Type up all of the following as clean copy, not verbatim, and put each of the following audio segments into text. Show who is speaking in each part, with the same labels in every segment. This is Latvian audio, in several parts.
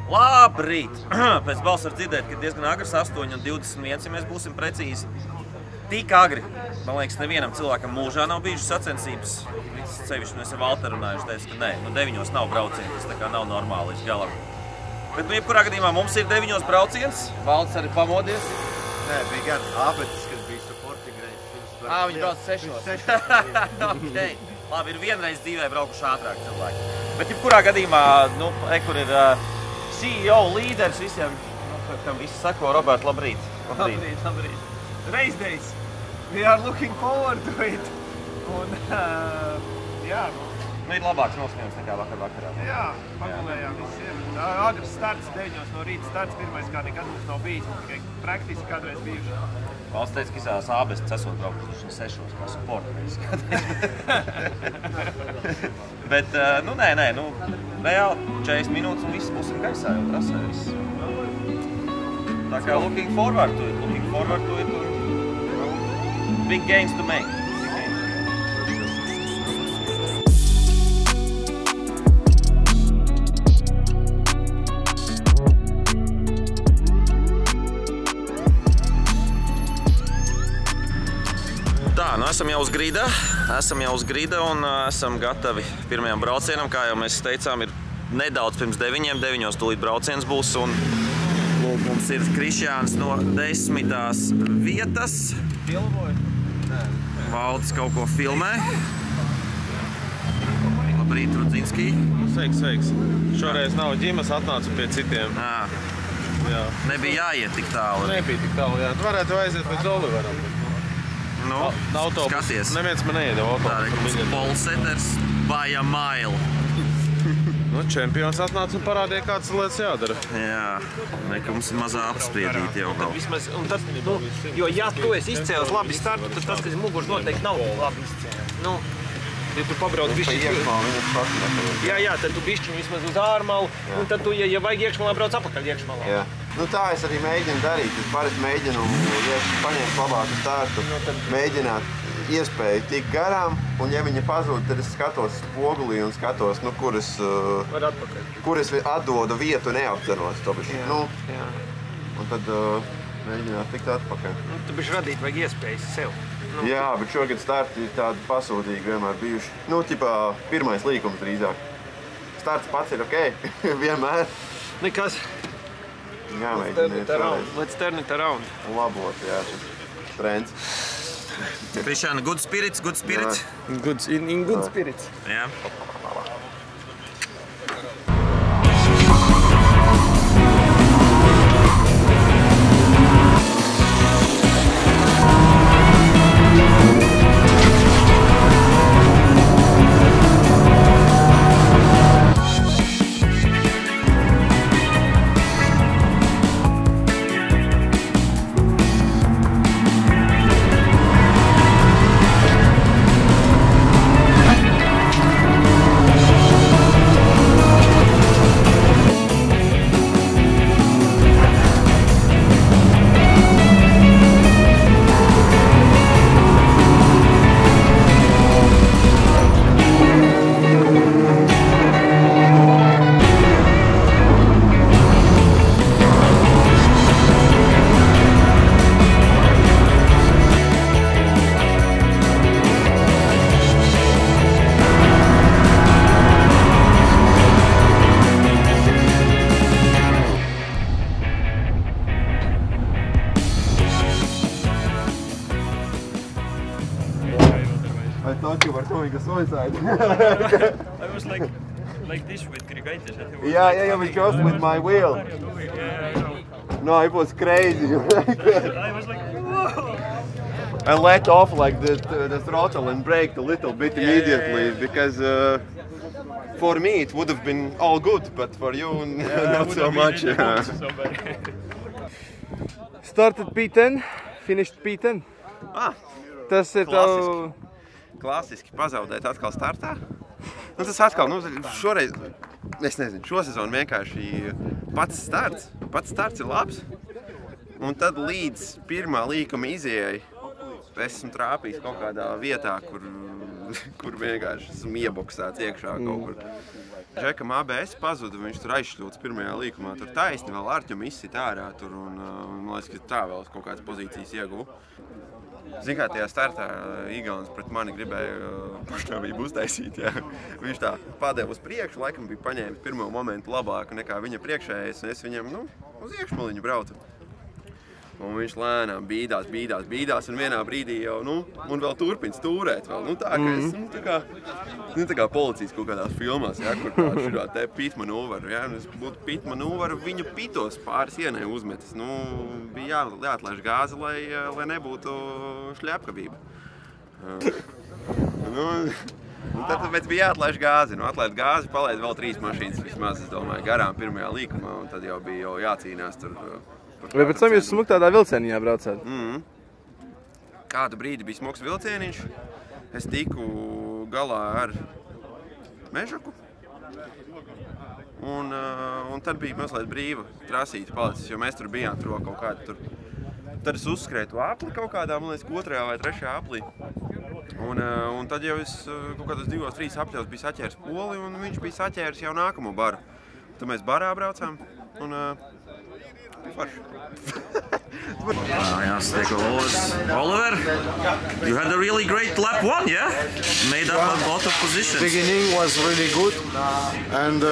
Speaker 1: Labrīt! Pēc balss var dzirdēt, ka diezgan agrs 8:21, ja mēs būsim precīzi. Tik agri. Man liekas, nevienam cilvēkam mūžā nav bijušas sacensības. Sevišķi mēs ar Valteru runājuši, teica, ka nē, 9 nav braucieni, tas tā kā nav normāli līdz galam. Bet, jebkurā gadījumā mums ir 9 brauciens. Valts arī pamodies.
Speaker 2: Nē, bija gan Ābetis, kas bija supporting range.
Speaker 1: Viņi brauc 6. Okay. Labi, ir vienreiz dzīvē braukuši ātrāk cilvēki. Bet, jebkurā gadījumā, kur ir CEO līderis visiem, kam visi sako, Robert, labrīt.
Speaker 3: Labrīt. Race days. We are looking forward to it. Un, jā.
Speaker 1: Ir labāks noskaņojums nekā vakarā.
Speaker 3: Jā, pagulējām visiem. Agrs starts 9 no rīta starts, pirmais kā nekad mums nav bijis, tikai praktiski kādreiz bijuši.
Speaker 1: Valsts teica, ka izās Ābestis esot braukuši 6 kā supporta reizi. Bet, nē, reāli 40 minūtes un viss būsim gaisā jau trasē viss. Tā kā looking forward to it big gains to make. Tā, esam jau uz grida un esam gatavi pirmajam braucienam. Kā jau mēs teicām, ir nedaudz pirms 9 tūlīt brauciens būs. Un mums ir Krišjāns no 10. vietas. Valdis kaut ko filmē. Labrīt, Rudzinski.
Speaker 2: Sveiks. Šoreiz nav ģimes, atnācu pie citiem. Jā.
Speaker 1: Nebija jāiet tik tālu.
Speaker 2: Nebija tik tālu, jā. Varētu aiziet līdz Oliveram.
Speaker 1: Skaties.
Speaker 2: Neviens man neiedeva autobusu.
Speaker 1: Polseters by a mile.
Speaker 2: Čempions atnāca un parādīja, kādas lietas jādara.
Speaker 1: Jā, ka mums ir mazā apspriedīta jau vēl.
Speaker 3: Jo, ja tu esi izcēlis labi startu, tad tas, kas ir mugurs, noteikti nav labi izcēlis. Ja tu pabrauc bišķiņu... Jā, tad tu bišķiņu vismaz uz ārmalu, un tad tu, ja vajag iekšmalā, brauc apakaļ iekšmalā.
Speaker 4: Jā. Tā es arī mēģinu darīt. Es parasti mēģinu, ja paņemt labāku startu, mēģināt iespēju tikt garām, un ja viņa pazūd, tad es skatos spogulī un skatos, kur es atdodu vietu neapceros. Un tad mēģināt tikt atpakaļ.
Speaker 3: Tu bišķi radīt vajag iespējas sev.
Speaker 4: Jā, bet šogad starti ir tādi pasūtīgi vienmēr bijuši. Pirmais līkums drīzāk. Starts pats ir ok, vienmēr.
Speaker 3: Nekas.
Speaker 4: Jāmēģiniet.
Speaker 3: Let's turn it around.
Speaker 4: Labot, jā, šis trends.
Speaker 1: Krišjāna, good spirits?
Speaker 3: In good spirits.
Speaker 1: Jā.
Speaker 4: I thought you were doing a suicide.
Speaker 3: I was like this with Grigaitis.
Speaker 4: Yeah, I was just with my wheel. No, it was crazy.
Speaker 3: I was like, whoa!
Speaker 4: I let off like the throttle and braked a little bit immediately because for me it would have been all good, but for you not so much.
Speaker 5: Started P10, finished P10. Tas ir tev...
Speaker 4: Klasiski pazaudēt atkal startā. Tas atkal, šoreiz, es nezinu, šo sezonu vienkārši pats starts ir labs. Un tad līdz pirmā līkuma izējai esmu trāpījis kaut kādā vietā, kur vienkārši esmu iebuksēts iekšā kaut kur. Džekam ABS pazuda, viņš tur aizšļūts pirmajā līkumā. Tur taisni vēl Arķum izsit ārā tur un man liekas, ka tā vēl kaut kādas pozīcijas ieguva. Zin kā, tajā startā Igauns pret mani gribēja pašnāvību uztaisīt, jā. Viņš tā padeva uz priekšu, laikam bija paņēmis pirmo momentu labāku nekā viņa priekšējais, un es viņam, uz iekšmaliņu braucu. Un viņš lēnām bīdās, un vienā brīdī jau, un vēl turpina stūrēt vēl. Tā, ka es, tā kā policijas kaut kādās filmās, jā, kur tādu šurā te pit manūvaru, jā. Es būtu pit manūvaru, viņu pitos pāris ienai uzmetis. Bija jāatlaiž gāzi, lai nebūtu šļapkavība. Tāpēc bija jāatlaiž gāzi. Atlaid gāzi, palaid vēl 3 mašīnas vismaz, es domāju, garām pirmajā līkumā, un tad jau bija jācīnās tur.
Speaker 5: Vai pēc tam jūs smuk tādā vilcieniņā braucāt?
Speaker 4: Kādu brīdi bija smuks vilcieniņš. Es tiku galā ar Mežaku. Un tad bija mazliet brīva trasīta palicis, jo mēs tur bijām tur kaut kādu tur. Tad es uzskrēju to apli kaut kādā, man liekas, 2. vai 3. aplī. Un tad jau es kaut kādos 2-3 apļos biju saķēris poli, un viņš bija saķēris jau nākamo baru. Tad mēs barā braucām, un
Speaker 1: Oliver, you had a really great lap 1, yeah? Made up a lot of positions.
Speaker 6: Beginning was really good, and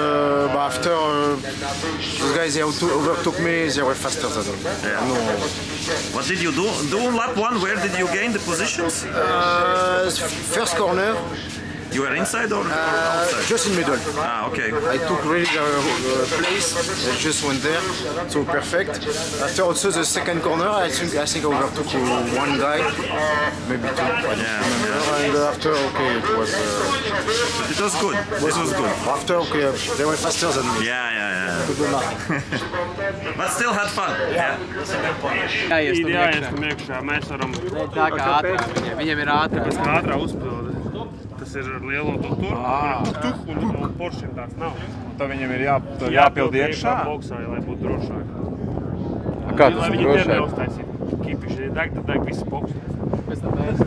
Speaker 6: after the guys they overtook me, they were faster than me.
Speaker 1: Yeah. No. What did you do on lap 1? Where did you gain the positions?
Speaker 6: First corner.
Speaker 1: You were inside or outside?
Speaker 6: Just in middle.
Speaker 1: Okay.
Speaker 6: I took really the place. I just went there, so perfect. After also the second corner, I think I overtook one guy, maybe 2. And after, okay, it was.
Speaker 1: But it was good. It was good.
Speaker 6: After, okay, they were faster than me.
Speaker 1: Yeah. But still had fun. Yeah.
Speaker 2: Jāiestam iekšā, mēs varam.
Speaker 3: Tā kā ātrāk, viņiem ir ātrāk.
Speaker 2: Tāpēc kā ātrā uzpildi. Tas ir ar lielo to tur, un Porschiem tāds nav.
Speaker 7: Tad viņam ir jāpild iekšā?
Speaker 2: Boksā, lai būtu drošāk.
Speaker 5: Kā tas ir drošāk?
Speaker 2: Lai viņi tiem neuztaisītu. Kipiši deg, tad deg visi boksā.
Speaker 3: Pēc tam mēs.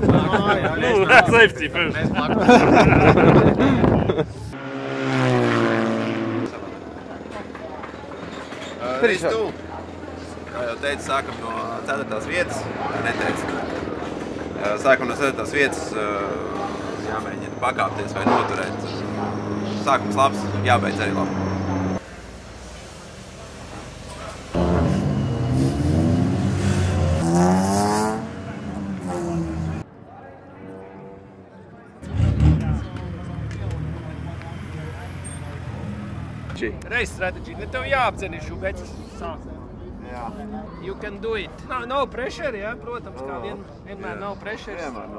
Speaker 2: Safety first.
Speaker 4: Ristu, kā jau teicu, sākam no 4. vietas, neteicu. Sākam no 4. vietas, jāmēģina pakāpties vai noturēt. Sākums labs, jābeidz arī labi.
Speaker 3: Race strategy. Tev jāapceni Šubeckis sākumā. You can do it. No pressure, jā, protams, kā vienmēr nav pressure.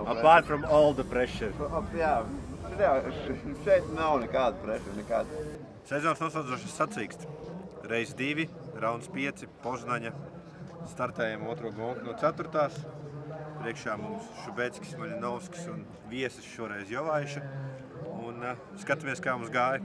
Speaker 7: Apart from all the pressure.
Speaker 4: Jā, šeit nav nekāda pressure, nekāda.
Speaker 7: Sezonas noslēdzošais sacīksts. Reiz 2, rauns 5, Poznaņa. Startējam otro gonku no 4. Priekšā mums Šubeckis, Maļinovskis un viesis šoreiz Jovaiša. Un skatāmies, kā mums gāja.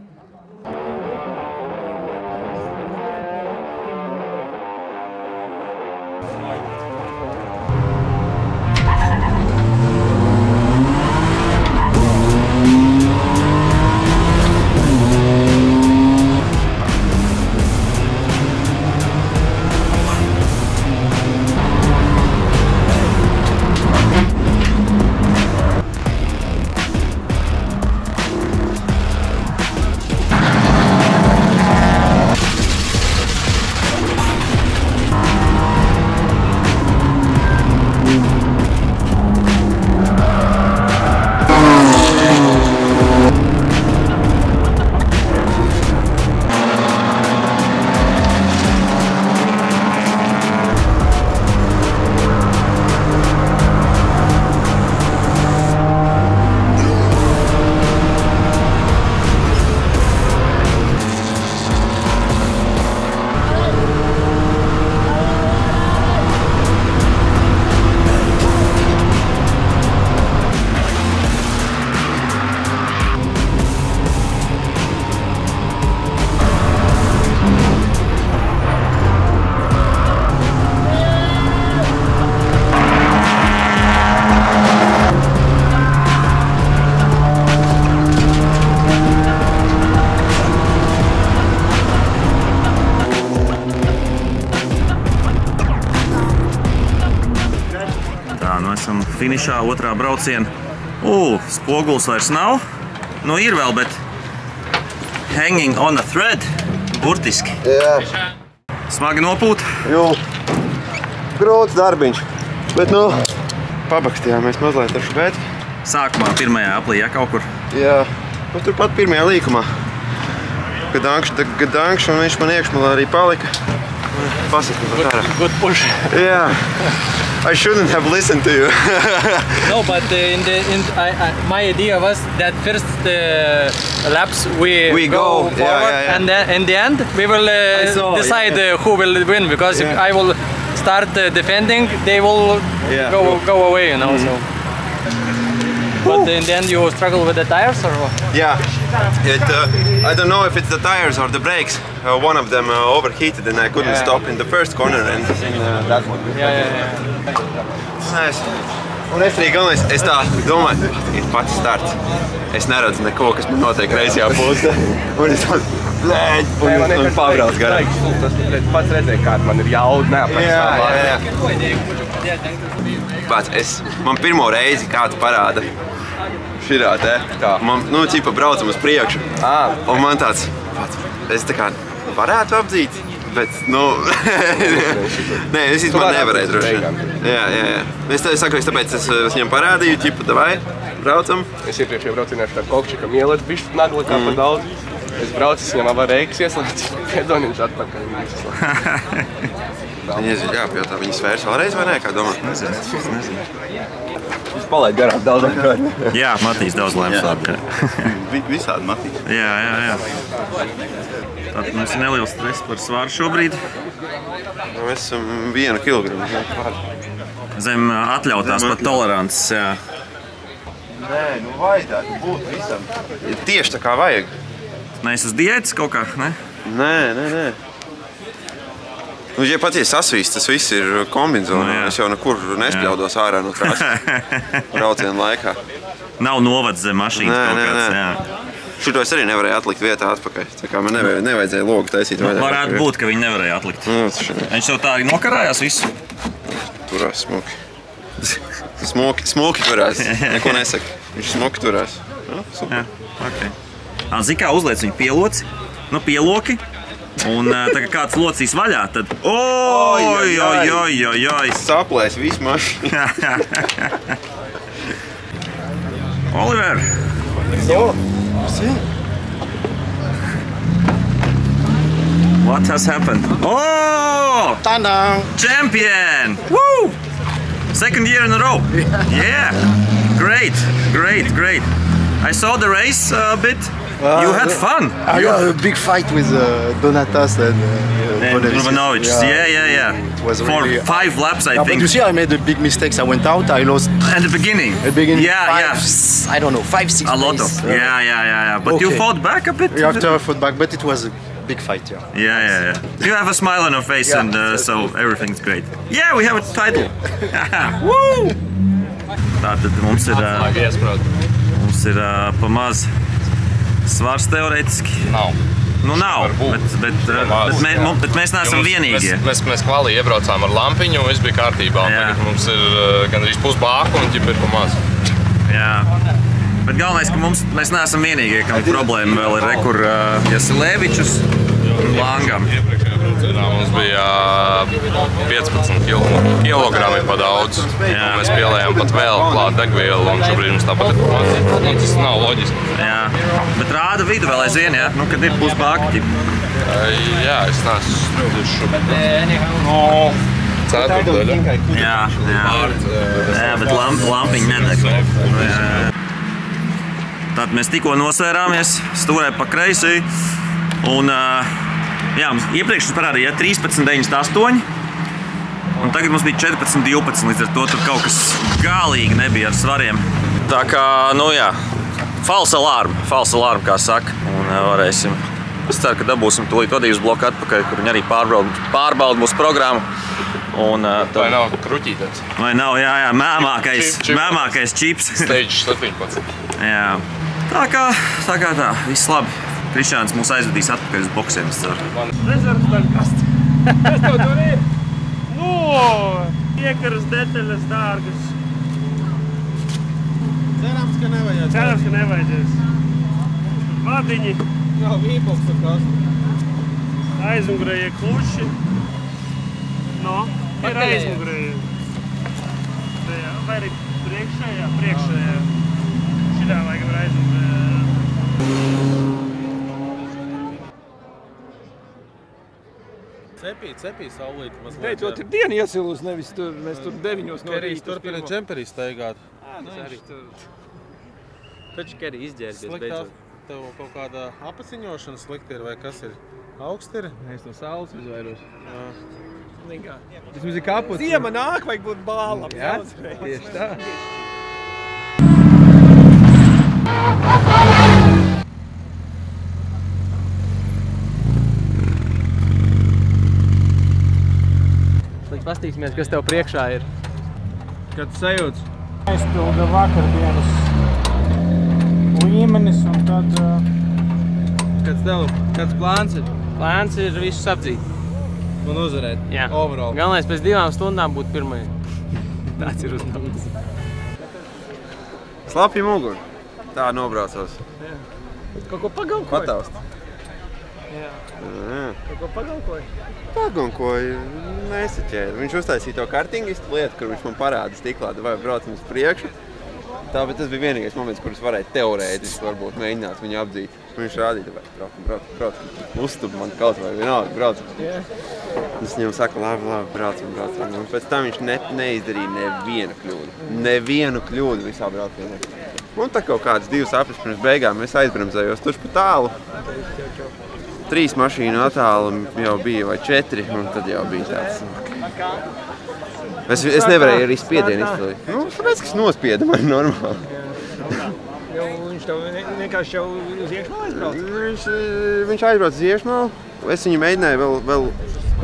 Speaker 1: finišā otrā brauciena. Spoguls vairs nav. Nu, ir vēl, bet hanging on a thread. Burtiski.
Speaker 4: Jā.
Speaker 1: Smagi nopūt?
Speaker 4: Jū. Grūts darbiņš. Bet, nu, pabakstījāmies mazliet ar šubēti.
Speaker 1: Sākumā pirmajā aplī, ja, kaut kur?
Speaker 4: Jā. Nu, turpat pirmajā līkumā. Gadankš, un viņš man iekšmalā arī palika. Pasaka, pat ārā.
Speaker 3: Good push.
Speaker 4: Jā. I shouldn't have listened to you.
Speaker 8: No, but my idea was that first laps we go forward, and then in the end we will decide who will win, because if I will start defending, they will go away, you know. So. But in the end you struggle with the tires, or what?
Speaker 4: Yeah. I don't know if it's the tires or the brakes. One of them overheated and I couldn't stop in the first corner and in that one. Un es arī galvenais, es tā domāju, ir pats starts. Es neredzu neko, kas man notiek reizajā pusē. Un es tādu un pabrauc garām.
Speaker 5: Tas pats redzēja, kāda man ir jauda,
Speaker 4: Man pirmo reizi kāds parāda širā te. Man, ķipa braucam uz priekšu. Un man tāds, es tā kā varētu apdzīt. Bet, nē, es īstenībā nevarēju droši vien. Jā. Es saku, tāpēc es viņam parādīju, ķipa, davai, braucam.
Speaker 5: Es iepriekšējā braucienā ar Kokčikam ielēt bišķi nagli kā pa daudz. Es braucu, es viņam abā reikas ieslēdzu, piedoniņš atpakaļ.
Speaker 4: Viņi iezīt jāpajautā, viņi svērs vēlreiz vai nē, kā domā?
Speaker 5: Nezinu. Viņš palaid garām daudz kārt.
Speaker 1: Jā, Matīs daudz lēms labi.
Speaker 7: Visādi Matīs.
Speaker 1: Jā. Tātad mums ir neliels stress par svaru šobrīd.
Speaker 4: Mēs esam 1 kilogramu.
Speaker 1: Zem atļautās pat tolerants, jā.
Speaker 4: Nē, vajadzētu būt visam. Tieši tā kā vajag.
Speaker 1: Neesi uz diētas kaut kā, ne?
Speaker 4: Nē. Ja pat sasvīst, tas viss ir kombinzonā. Es jau nekur nespļaudos ārā no trases brauciena laikā.
Speaker 1: Nav novads zem mašīnas kaut kāds, jā.
Speaker 4: Šito es arī nevarēju atlikt vietā atpakaļ. Tā kā man nevajadzēja logu taisīt.
Speaker 1: Varētu būt, ka viņi nevarēja atlikt. Viņš jau tā arī nokarājās visu?
Speaker 4: Turās smuki. Smuki turās. Neko nesaka. Viņš smuki turās. Super.
Speaker 1: Zini, kā uzliec viņu pieloci, pieloki, un tā kā kāds locīs vaļā, tad oj.
Speaker 4: Saplēs visu mašīnu.
Speaker 1: Oliver! What has happened? Oh!
Speaker 6: Ta-da!
Speaker 1: Champion! Woo! Second year in a row. Yeah. Great. I saw the race a bit. You had fun.
Speaker 6: I had a big fight with Donatas and
Speaker 1: Vojnovic. Yeah.
Speaker 6: It was
Speaker 1: for
Speaker 6: really
Speaker 1: 5 laps, I think.
Speaker 6: But you see, I made a big mistakes. I went out. I lost.
Speaker 1: At the beginning. Yeah.
Speaker 6: I don't know, 5-6
Speaker 1: a lot of. Yeah. But you fought back a bit.
Speaker 6: After I fought back, but it was a big fight.
Speaker 1: Yeah. You have a smile on your face, and so everything's great. Yeah, we have a title. Woo! Tātad mums ir pamaz svars teorētiski. Nav, bet mēs neesam vienīgie.
Speaker 9: Mēs kvalī iebraucām ar lampiņu, un viss bija kārtībā. Tagad mums ir gandrīz pusbāku un ģipa ir pamaz.
Speaker 1: Jā. Bet galvenais, ka mēs neesam vienīgie, kam problēma vēl ir rekur Jasilēvičus un Langam.
Speaker 9: Mums bija 15 kilogrami pa daudz. Mēs pielējām pat vēl klāt degvielu, un šobrīd mums tāpat ir pamaz. Tas nav loģiski.
Speaker 1: Jā, bet rāda vidu vēl aizvien, jā? Kad ir pusbāki.
Speaker 9: Jā, es neesmu ceturdaļa.
Speaker 1: Jā, bet lampiņi nedeg. Tātad mēs tikko nosvērāmies, stūrē pa kreisi, un iepriekš mums parādīja 13.98, un tagad mums bija 14.12, līdz ar to tur kaut kas galīgi nebija ar svariem. Tā kā, false alarm, kā saka, un varēsim. Es ceru, ka dabūsim tūlīt vadības bloku atpakaļ, kur viņi arī pārbauda mūsu programmu.
Speaker 9: Vai nav kruķītens?
Speaker 1: Vai nav, jā, mēmākais čips.
Speaker 9: Stage 17.
Speaker 1: Jā. Tā kā tā, viss labi. Krišāns mūs aizvedīs atpakaļ uz boksiem, es ceru.
Speaker 2: Rezervs tā kast. Kas tev tur ir? Iekaras detaļas dārgas.
Speaker 5: Cerams, ka nevajadzēs.
Speaker 2: Cerams, ka nevajadzēs. Vadiņi.
Speaker 5: Nav vīpoks ar kastu.
Speaker 2: Aizmugurējie kluši. No, ir aizmugurējie. Vai arī priekšējā? Priekšējā. Šitā laikam ir aizmugurējā.
Speaker 5: Cepī saulīti mazliet.
Speaker 3: Beidzot ir diena iesilus, nevis tur, mēs tur 9 no
Speaker 5: Kerijs
Speaker 3: rīta.
Speaker 5: turpina džemperī staigāt.
Speaker 3: Taču Kerij izģērbies beidzot.
Speaker 5: Tev kaut kāda apasiņošana slikta ir vai kas ir? Augsti ir?
Speaker 3: Es no saules izvairos.
Speaker 5: Tas mums ir kaputs.
Speaker 3: Ziema nāk, vajag būt bālam. Jā, tieši tā. Pastīsimies, kas tev priekšā ir.
Speaker 5: Kāds sajūts?
Speaker 10: Aizpilda vakardienas līmenis un tad...
Speaker 5: Kāds plāns ir?
Speaker 3: Plāns ir visus apdzīt.
Speaker 5: Un uzvarēt?
Speaker 3: Jā.
Speaker 5: Overall.
Speaker 3: Galvenais pēc 2 stundām būt pirmajai. Tāds ir uzdevums.
Speaker 4: Slapji muguri. Tā nobraucos.
Speaker 3: Kaut ko pagalkoji?
Speaker 4: Pataust.
Speaker 3: Jā. Kaut ko pagalkoji?
Speaker 4: Pagalkoju. Nesaķēru. Viņš uztaisīja to kartingistu lietu, kur viņš man parāda stiklā, vai braucam uz priekšu. Tāpēc tas bija vienīgais moments, kurus varēja teorētiski varbūt mēģināt viņu apdzīt. Viņš rādīja, vai brauc. Uzstub man kaut vai vienalga, brauc. Es viņam saku, labi, braucam. Un pēc tam viņš neizdarīja nevienu kļūdu. Nevienu kļūdu visā braucienā. Un tā kaut kādas 2 aplis pirms beigām es aizbremzējos tuši pa tālu. 3 mašīnu attālu jau bija vai 4, un tad jau bija tāds. Es nevarēju arī spiedienu izpildīt. Nu, tāpēc, ka es nospiedu, man ir normāli.
Speaker 3: Viņš tev vienkārši jau uz iekšmalu aizbrauc?
Speaker 4: Viņš aizbrauc uz iekšmalu. Es viņu mēģināju vēl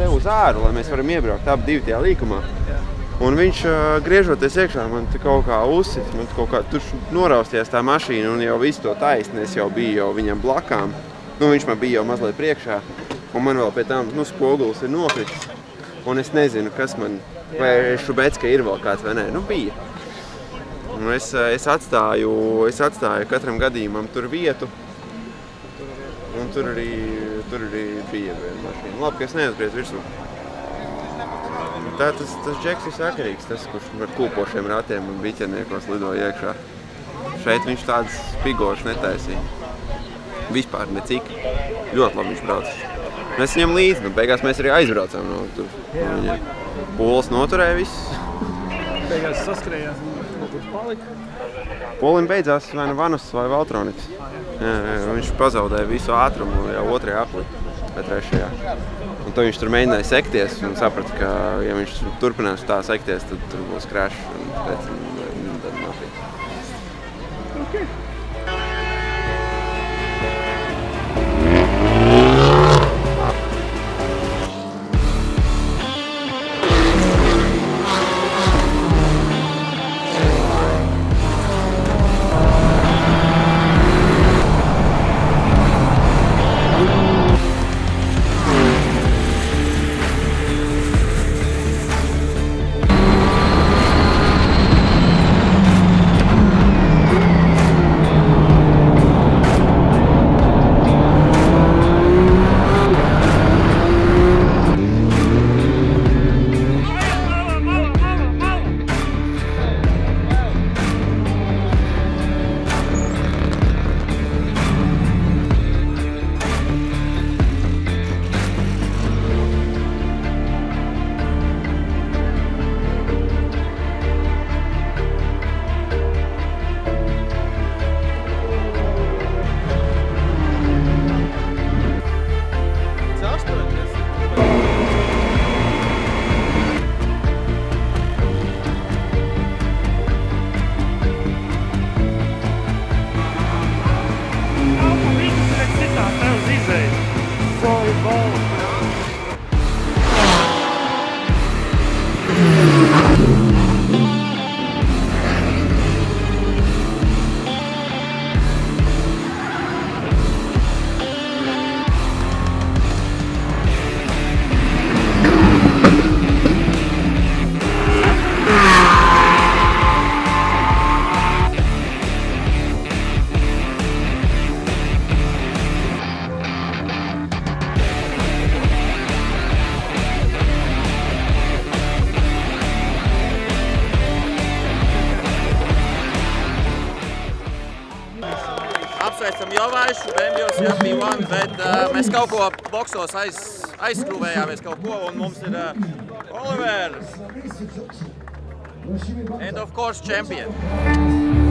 Speaker 4: te uz āru, lai mēs varam iebraukt abi 2 tajā līkumā. Un viņš, griežoties iekšā, man kaut kā uzsit, man kaut kā tur norausties tā mašīna un jau visu to taisni, es jau biju jau viņam blakām. Nu, viņš man bija jau mazliet priekšā, un man vēl pie tam, spogulis ir nokritis. Un es nezinu, kas man, vai Šubecka ir vēl kāds vai nē, bija. Un es atstāju katram gadījumam tur vietu, un tur arī bija viena mašīna. Labi, ka es neatgriezu virsū. Tā tas džeks ir sakarīgs, tas, kurš ar kūpošiem ratiem un biķerniekos lidoja iekšā. Šeit viņš tāds spigošs netaisīja. Vispār necik. Ļoti labi viņš brauc. Mēs viņam līdzi, bet beigās mēs arī aizbraucām no tur. Polis noturēja viss.
Speaker 3: Beigās saskrējās un kaut kur palika.
Speaker 4: Polim beidzās vai nu Vanus vai Valtroniks. Viņš pazaudēja visu ātrumu jau 2. aplī vai 3. Un tad viņš tur mēģināja sekties un saprata, ka ja viņš turpinās tā sekties, tad tur būs crash un pēc tam nafīgi. Okay.
Speaker 1: runājuši, Bembjos, jā, B1, bet mēs kaut ko boksos aizskrūvējāmies kaut ko, un mums ir Olivers. And of course, champion.